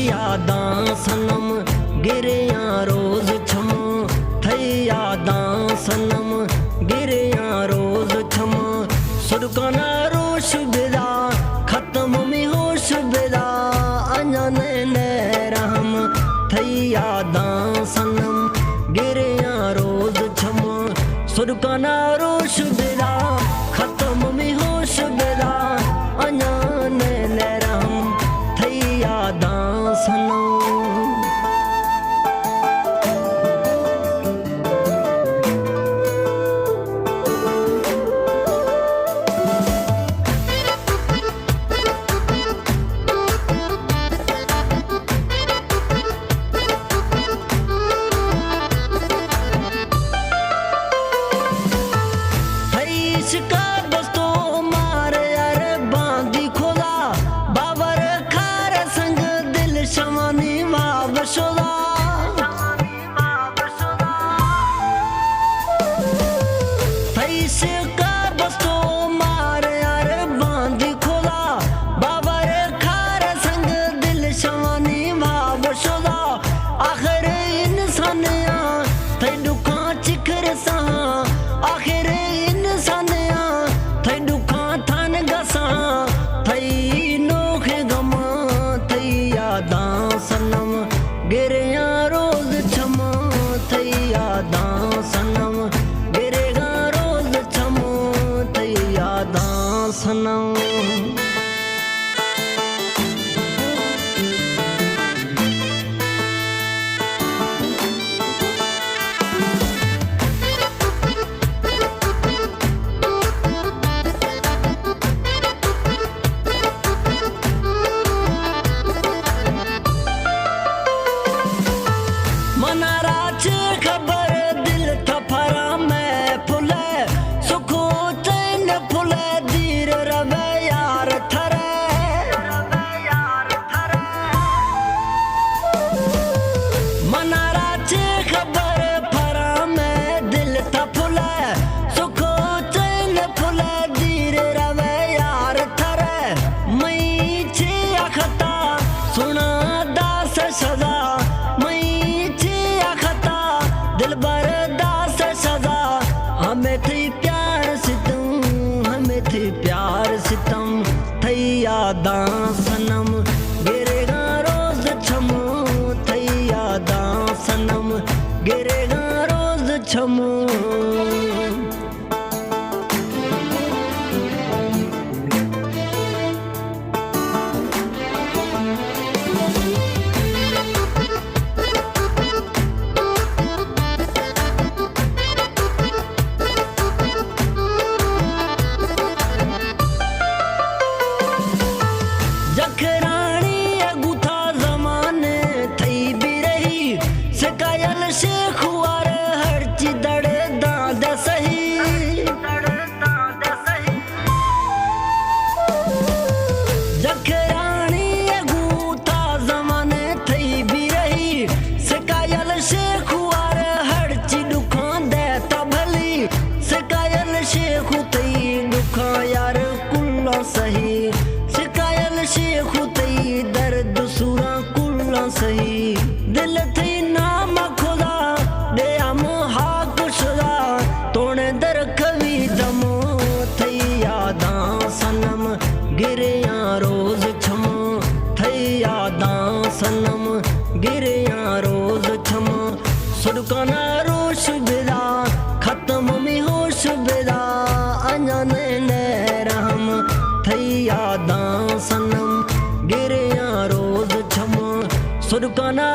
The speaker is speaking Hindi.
यादां सनम गिरिया रोज छम थई यादां सनम गिरिया रोज छम सुरकाना रोश बिदा खत्म में होश बिदा अनन ने रहम थई यादां सनम गिरिया रोज छम सुरकाना रोश बिदा खत्म में होश बिदा अनन ने रहम थई यादां सनम सनम गिरिया रोज छम थई यादां सनम गिरेगा रोज छम थई यादां सनम यादां सनम गिरेगा रोज छम थई यादां सनम गिरेगा रोज छम सही शिकायल शेख तई दर्द सुरा कुल्ला सही दिल थी नाम खुदा दे हम हाक शुदा तोड़े दर कवि दमो थई यादां सनम गिरिया रोज छम थई यादां सनम गिरिया रोज छम सुरकाना रोश बिदा खत्म में होश बिदा अनन ने रहम थई यादां सनम गिरिया रोज छम सुरकाना